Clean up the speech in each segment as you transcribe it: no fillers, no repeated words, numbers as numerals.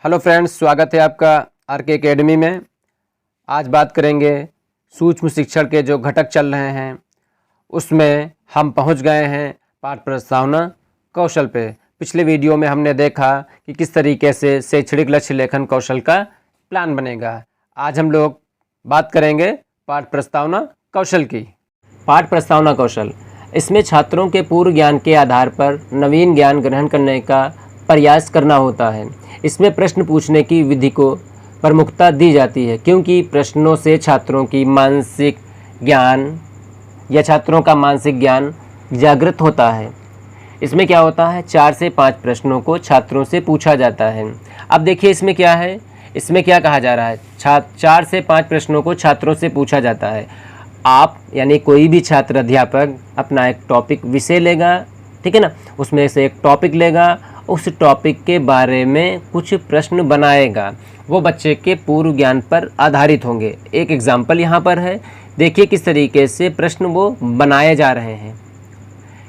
Hello friends, स्वागत है आपका आरके एकेडमी में। आज बात करेंगे सूक्ष्म शिक्षण के जो घटक चल रहे हैं उसमें हम पहुंच गए हैं पाठ प्रस्तावना कौशल पे। पिछले वीडियो में हमने देखा कि किस तरीके से शैक्षणिक लक्ष्य लेखन कौशल का प्लान बनेगा। आज हम लोग बात करेंगे पाठ प्रस्तावना कौशल की। पाठ प्रस्तावना कौशल, इसमें छात्रों के पूर्व ज्ञान के आधार पर नवीन ज्ञान ग्रहण करने का प्रयास करना होता है। इसमें प्रश्न पूछने की विधि को प्रमुखता दी जाती है, क्योंकि प्रश्नों से छात्रों की मानसिक ज्ञान या छात्रों का मानसिक ज्ञान जागृत होता है। इसमें क्या होता है, 4 से 5 प्रश्नों को छात्रों से पूछा जाता है। अब देखिए इसमें क्या है, इसमें क्या कहा जा रहा है, 4 से 5 प्रश्नों को छात्रों से पूछा जाता है। आप यानी कोई भी छात्र अध्यापक अपना एक टॉपिक विषय लेगा, ठीक है ना, उसमें से एक टॉपिक लेगा, उस टॉपिक के बारे में कुछ प्रश्न बनाएगा। वो बच्चे के पूर्व ज्ञान पर आधारित होंगे। एक एग्जाम्पल यहाँ पर है, देखिए किस तरीके से प्रश्न वो बनाए जा रहे हैं।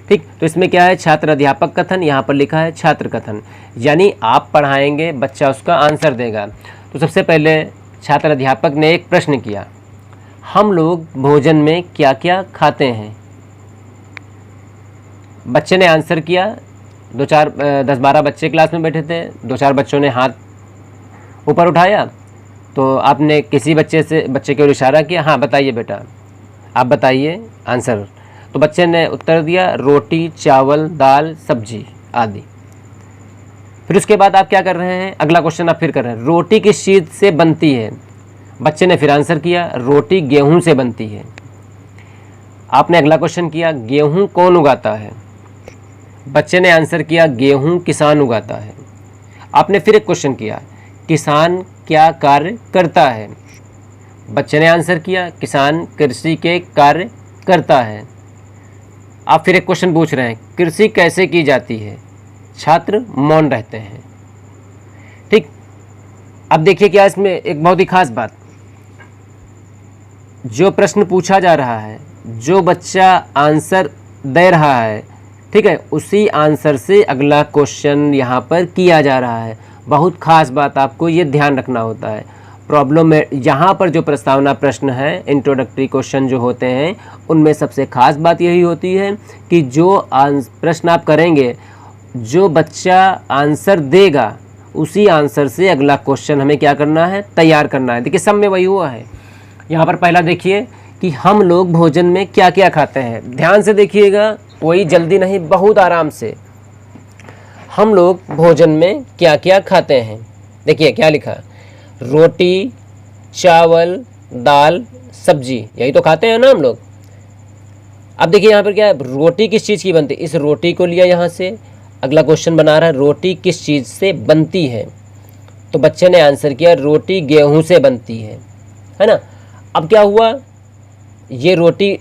ठीक, तो इसमें क्या है, छात्र अध्यापक कथन, यहाँ पर लिखा है छात्र कथन, यानी आप पढ़ाएंगे, बच्चा उसका आंसर देगा। तो सबसे पहले छात्र अध्यापक ने एक प्रश्न किया, हम लोग भोजन में क्या क्या खाते हैं। बच्चे ने आंसर किया। 10-12 बच्चे क्लास में बैठे थे, 2-4 बच्चों ने हाथ ऊपर उठाया, तो आपने किसी बच्चे की ओर इशारा किया, हाँ बताइए बेटा, आप बताइए आंसर। तो बच्चे ने उत्तर दिया, रोटी, चावल, दाल, सब्जी आदि। फिर उसके बाद आप क्या कर रहे हैं, अगला क्वेश्चन आप फिर कर रहे हैं, रोटी किस चीज़ से बनती है। बच्चे ने फिर आंसर किया, रोटी गेहूं से बनती है। आपने अगला क्वेश्चन किया, गेहूं कौन उगाता है। बच्चे ने आंसर किया, गेहूं किसान उगाता है। आपने फिर एक क्वेश्चन किया, किसान क्या कार्य करता है। बच्चे ने आंसर किया, किसान कृषि के कार्य करता है। आप फिर एक क्वेश्चन पूछ रहे हैं, कृषि कैसे की जाती है। छात्र मौन रहते हैं। ठीक, अब देखिए क्या इसमें एक बहुत ही खास बात, जो प्रश्न पूछा जा रहा है, जो बच्चा आंसर दे रहा है, ठीक है, उसी आंसर से अगला क्वेश्चन यहाँ पर किया जा रहा है। बहुत खास बात आपको ये ध्यान रखना होता है। प्रॉब्लम में यहाँ पर जो प्रस्तावना प्रश्न है, इंट्रोडक्टरी क्वेश्चन जो होते हैं, उनमें सबसे खास बात यही होती है कि जो प्रश्न आप करेंगे, जो बच्चा आंसर देगा, उसी आंसर से अगला क्वेश्चन हमें क्या करना है, तैयार करना है। देखिए सब में वही हुआ है। यहाँ पर पहला देखिए कि हम लोग भोजन में क्या क्या खाते हैं। ध्यान से देखिएगा, कोई जल्दी नहीं, बहुत आराम से। हम लोग भोजन में क्या क्या खाते हैं। देखिए क्या लिखा, रोटी, चावल, दाल, सब्जी, यही तो खाते हैं ना हम लोग। अब देखिए यहाँ पर क्या है, रोटी किस चीज़ की बनती है। इस रोटी को लिया यहाँ से, अगला क्वेश्चन बना रहा है, रोटी किस चीज़ से बनती है। तो बच्चे ने आंसर किया, रोटी गेहूं से बनती है ना। अब क्या हुआ, ये रोटी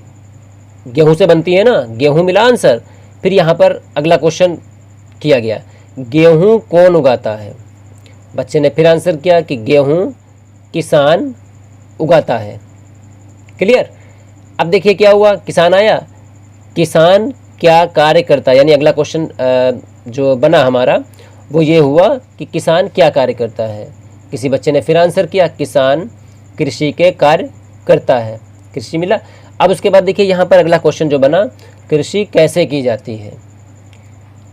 गेहूं से बनती है ना, गेहूं मिला आंसर। फिर यहाँ पर अगला क्वेश्चन किया गया, गेहूं कौन उगाता है। बच्चे ने फिर आंसर किया कि गेहूं किसान उगाता है। क्लियर। अब देखिए क्या हुआ, किसान आया, किसान क्या कार्य करता है, यानी अगला क्वेश्चन जो बना हमारा वो ये हुआ कि किसान क्या कार्य करता है। किसी बच्चे ने फिर आंसर किया, किसान कृषि के कार्य करता है, कृषि मिला। अब उसके बाद देखिए यहाँ पर अगला क्वेश्चन जो बना, कृषि कैसे की जाती है।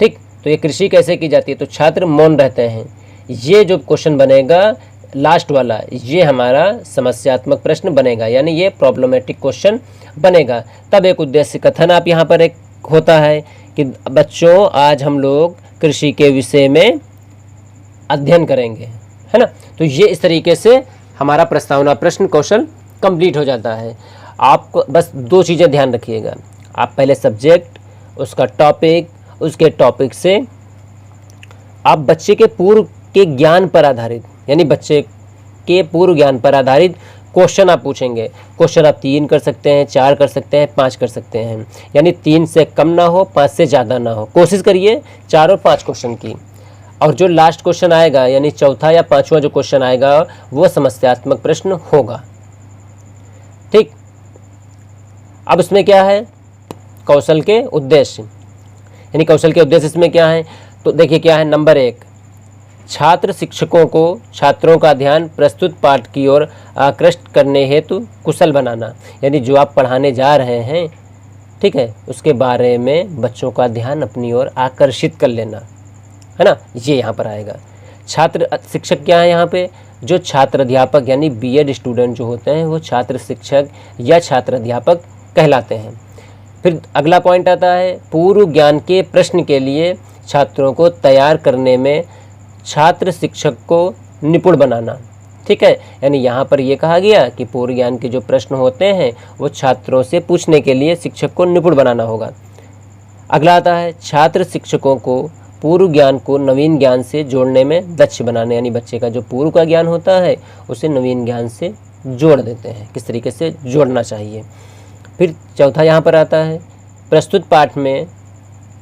ठीक, तो ये कृषि कैसे की जाती है, तो छात्र मौन रहते हैं। ये जो क्वेश्चन बनेगा लास्ट वाला, ये हमारा समस्यात्मक प्रश्न बनेगा, यानी ये प्रॉब्लमेटिक क्वेश्चन बनेगा। तब एक उद्देश्य कथन आप यहाँ पर एक होता है कि बच्चों आज हम लोग कृषि के विषय में अध्ययन करेंगे, है ना। तो ये इस तरीके से हमारा प्रस्तावना प्रश्न कौशल कंप्लीट हो जाता है। आपको बस 2 चीज़ें ध्यान रखिएगा, आप पहले सब्जेक्ट, उसका टॉपिक, उसके टॉपिक से आप बच्चे के पूर्व के ज्ञान पर आधारित, यानी बच्चे के पूर्व ज्ञान पर आधारित क्वेश्चन आप पूछेंगे। क्वेश्चन आप 3 कर सकते हैं, 4 कर सकते हैं, 5 कर सकते हैं, यानी 3 से कम ना हो, 5 से ज़्यादा ना हो। कोशिश करिए 4 और 5 क्वेश्चन की। और जो लास्ट क्वेश्चन आएगा, यानी चौथा या 5वां जो क्वेश्चन आएगा, वो समस्यात्मक प्रश्न होगा। ठीक, अब इसमें क्या है, कौशल के उद्देश्य, यानी कौशल के उद्देश्य इसमें क्या है, तो देखिए क्या है, नंबर 1, छात्र शिक्षकों को छात्रों का ध्यान प्रस्तुत पाठ की ओर आकृष्ट करने हेतु कुशल बनाना, यानी जो आप पढ़ाने जा रहे हैं, ठीक है, उसके बारे में बच्चों का ध्यान अपनी ओर आकर्षित कर लेना, है ना, ये यहाँ पर आएगा। छात्र शिक्षक क्या है यहाँ पे, जो छात्र अध्यापक यानी बीएड स्टूडेंट जो होते हैं वो छात्र शिक्षक या छात्र अध्यापक कहलाते हैं। फिर अगला पॉइंट आता है पूर्व ज्ञान के प्रश्न के लिए छात्रों को तैयार करने में छात्र शिक्षक को निपुण बनाना, ठीक है, यानी यहाँ पर ये कहा गया कि पूर्व ज्ञान के जो प्रश्न होते हैं वो छात्रों से पूछने के लिए शिक्षक को निपुण बनाना होगा। अगला आता है छात्र शिक्षकों को पूर्व ज्ञान को नवीन ज्ञान से जोड़ने में दक्ष बनाने, यानी बच्चे का जो पूर्व का ज्ञान होता है उसे नवीन ज्ञान से जोड़ देते हैं, किस तरीके से जोड़ना चाहिए। फिर चौथा यहाँ पर आता है प्रस्तुत पाठ में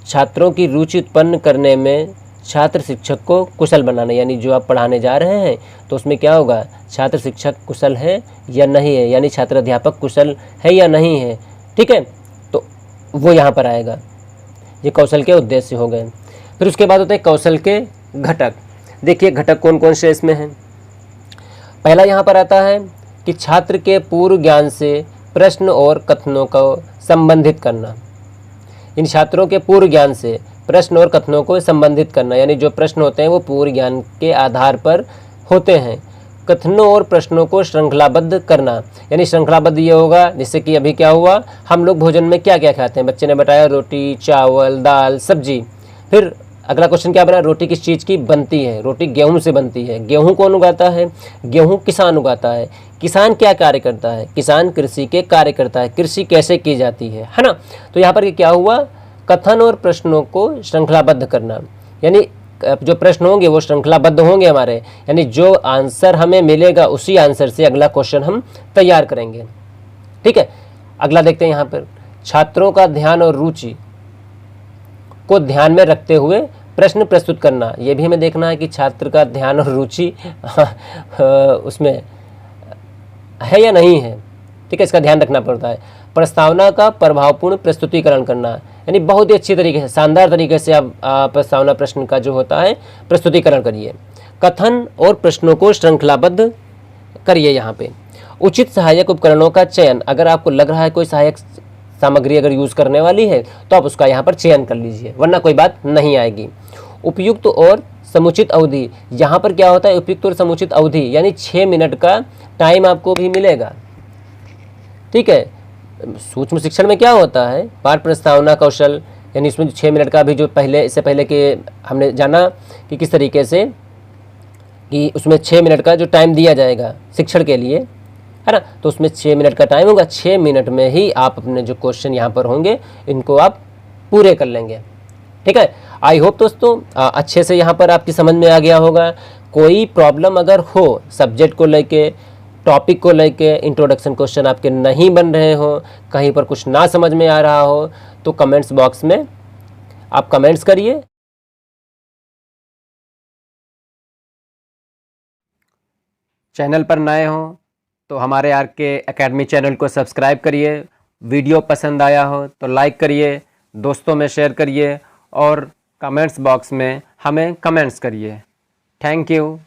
छात्रों की रुचि उत्पन्न करने में छात्र शिक्षक को कुशल बनाना, यानी जो आप पढ़ाने जा रहे हैं तो उसमें क्या होगा, छात्र शिक्षक कुशल है या नहीं है, यानी छात्र अध्यापक कुशल है या नहीं है, ठीक है, तो वो यहाँ पर आएगा। ये कौशल के उद्देश्य हो गए। फिर उसके बाद होते हैं कौशल के घटक। देखिए घटक कौन कौन से इसमें हैं। पहला यहाँ पर आता है कि छात्र के पूर्व ज्ञान से प्रश्न और कथनों को संबंधित करना, इन छात्रों के पूर्व ज्ञान से प्रश्न और कथनों को संबंधित करना, यानी जो प्रश्न होते हैं वो पूर्व ज्ञान के आधार पर होते हैं। कथनों और प्रश्नों को श्रृंखलाबद्ध करना, यानी श्रृंखलाबद्ध ये होगा जैसे कि अभी क्या हुआ, हम लोग भोजन में क्या क्या खाते हैं, बच्चे ने बताया रोटी, चावल, दाल, सब्जी। फिर अगला क्वेश्चन क्या बना, रोटी किस चीज़ की बनती है, रोटी गेहूं से बनती है। गेहूं कौन उगाता है, गेहूं किसान उगाता है। किसान क्या कार्य करता है, किसान कृषि के कार्य करता है। कृषि कैसे की जाती है ना। तो यहाँ पर क्या हुआ, कथन और प्रश्नों को श्रृंखलाबद्ध करना, यानी जो प्रश्न होंगे वो श्रृंखलाबद्ध होंगे हमारे, यानी जो आंसर हमें मिलेगा उसी आंसर से अगला क्वेश्चन हम तैयार करेंगे, ठीक है। अगला देखते हैं यहाँ पर छात्रों का ध्यान और रुचि को ध्यान में रखते हुए प्रश्न प्रस्तुत करना। ये भी हमें देखना है कि छात्र का ध्यान और रुचि उसमें है या नहीं है, ठीक है, इसका ध्यान रखना पड़ता है। प्रस्तावना का प्रभावपूर्ण प्रस्तुतिकरण करना, यानी बहुत ही अच्छी तरीके से, शानदार तरीके से आप प्रस्तावना प्रश्न का जो होता है प्रस्तुतिकरण करिए। कथन और प्रश्नों को श्रृंखलाबद्ध करिए। यहाँ पे उचित सहायक उपकरणों का चयन, अगर आपको लग रहा है कोई सहायक सामग्री अगर यूज़ करने वाली है तो आप उसका यहाँ पर चयन कर लीजिए, वरना कोई बात नहीं आएगी। उपयुक्त और समुचित अवधि, यहाँ पर क्या होता है, उपयुक्त और समुचित अवधि यानी 6 मिनट का टाइम आपको भी मिलेगा, ठीक है। सूक्ष्म शिक्षण में क्या होता है, पाठ प्रस्तावना कौशल, यानी इसमें 6 मिनट का भी जो पहले, इससे पहले के हमने जाना कि किस तरीके से कि उसमें 6 मिनट का जो टाइम दिया जाएगा शिक्षण के लिए, है ना, तो उसमें 6 मिनट का टाइम होगा। 6 मिनट में ही आप अपने जो क्वेश्चन यहाँ पर होंगे इनको आप पूरे कर लेंगे, ठीक है। आई होप दोस्तों अच्छे से यहाँ पर आपकी समझ में आ गया होगा। कोई प्रॉब्लम अगर हो सब्जेक्ट को लेके, टॉपिक को लेके, इंट्रोडक्शन क्वेश्चन आपके नहीं बन रहे हो, कहीं पर कुछ ना समझ में आ रहा हो, तो कमेंट्स बॉक्स में आप कमेंट्स करिए। चैनल पर नए हो तो हमारे आर के एकेडमी चैनल को सब्सक्राइब करिए। वीडियो पसंद आया हो तो लाइक करिए, दोस्तों में शेयर करिए और कमेंट्स बॉक्स में हमें कमेंट्स करिए। Thank you.